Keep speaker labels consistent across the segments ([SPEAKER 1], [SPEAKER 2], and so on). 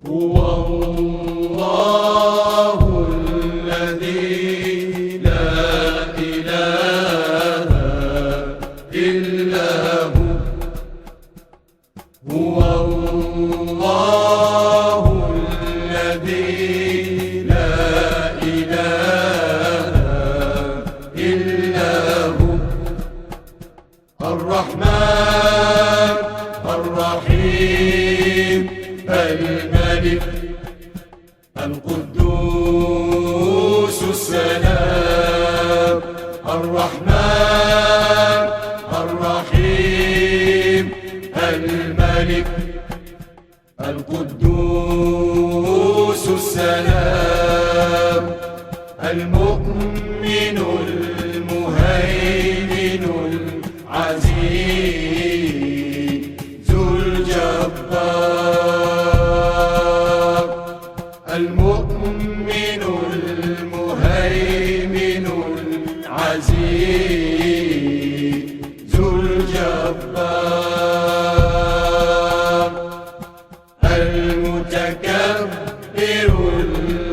[SPEAKER 1] هو الله الذي لا إله إلا هو. هو الله الذي لا إله إلا هو. الرحمن الرحيم الملك القدوس السلام. الرحمن الرحيم الملك القدوس السلام. المؤمن المهيمن العزيز الجبار. المؤمن المهيمن العزيز الجبار. المتكبر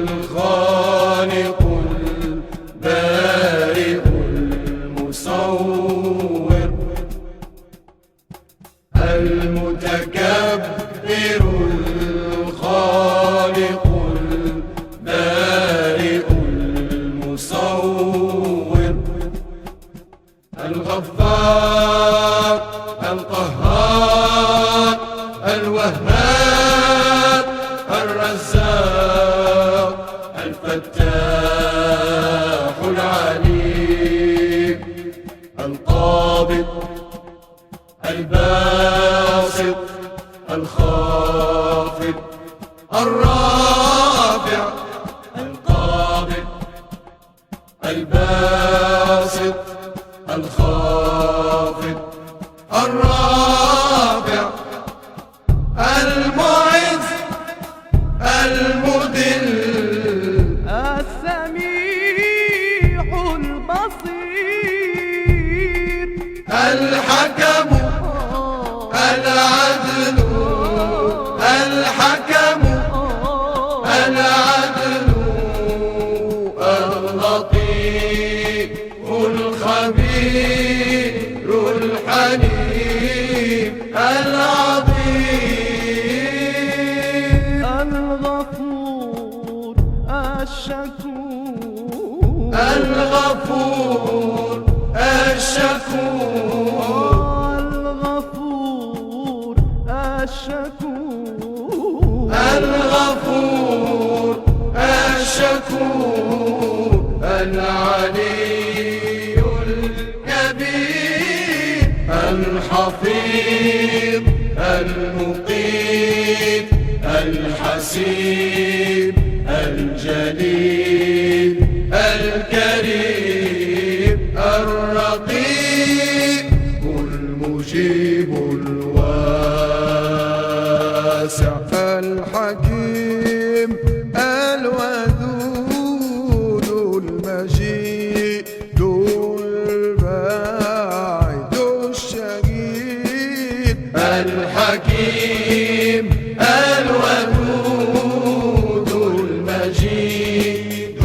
[SPEAKER 1] الخالق البارئ المصور. المتكبر الخالق البارئ المصور. الغفار القهار الوهاب الرزاق الفتاح العليم. القابض الباسط الخافض الرافع. القابض الباسط الخافض الرافع. المعز المذل
[SPEAKER 2] السميع البصير.
[SPEAKER 1] الحكم العدل الحكم العدل اللطيف الخبير الحليم العظيم.
[SPEAKER 2] الغفور الشكور.
[SPEAKER 1] الغفور الشكور.
[SPEAKER 2] الغفور الشكور.
[SPEAKER 1] الغفور الشكور. العلي الكبير الحفيظ المقيت الحسيب الجليل الكريم الرقيب المجيب الواسع.
[SPEAKER 3] الحكيم الودود المجيد الباعد الشهيد.
[SPEAKER 1] الحكيم الودود المجيد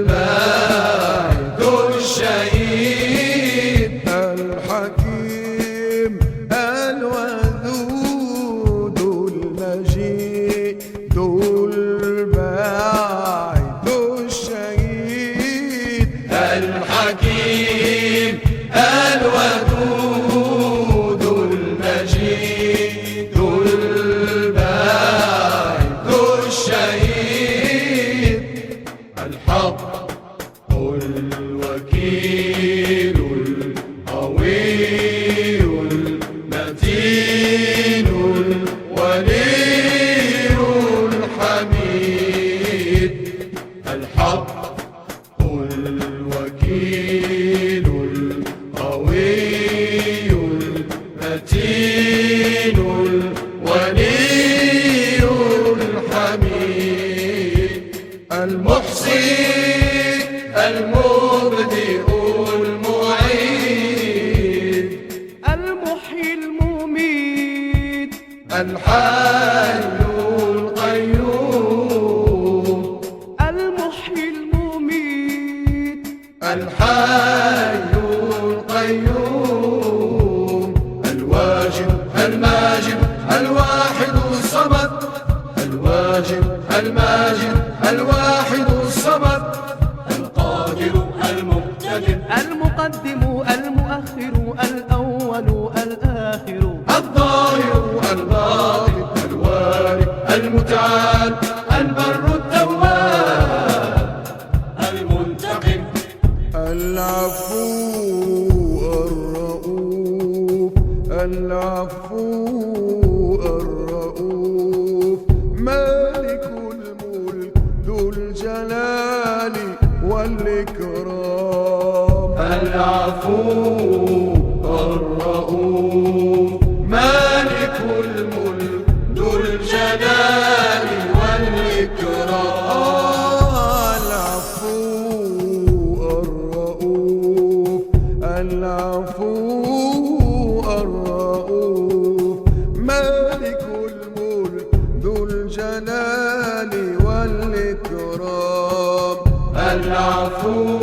[SPEAKER 1] الباعد الشهيد.
[SPEAKER 3] الحكيم الودود المجيد الباعد الشهيد.
[SPEAKER 1] الحكيم الودود المجيد الباعد الشهيد. الحق الوكيل القوي المتين الولي الحميد. الحق الوكيل القوي المتين الولي الحميد. المحصي المبدئ المعيد.
[SPEAKER 2] المحيي المميت.
[SPEAKER 1] الحي
[SPEAKER 2] الآخر
[SPEAKER 1] الظاهر الباطن الوارث المتعال البر التواب المنتقم
[SPEAKER 3] العفو الرؤوف العفو الرؤوف مالك الملك ذو الجلال والإكرام
[SPEAKER 1] العفو الرؤوف مالك الملك ذو الجلال والإكرام
[SPEAKER 3] العفو الرؤوف العفو الرؤوف مالك الملك ذو الجلال والإكرام
[SPEAKER 1] العفو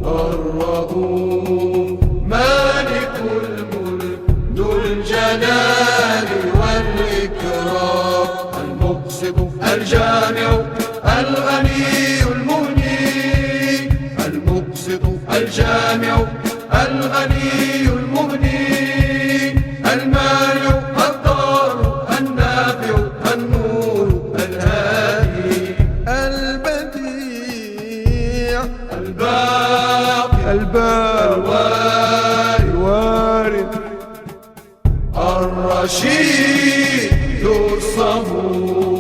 [SPEAKER 1] الرؤوف مالك الملك ذو الجلال والإكرام المقسط الجامع الغني المغني المقسط الجامع الغني المغني المانع الضار النافع النور الهادي
[SPEAKER 3] البديع
[SPEAKER 1] الباقي
[SPEAKER 3] الوارث
[SPEAKER 1] الرشيد ذو الصبور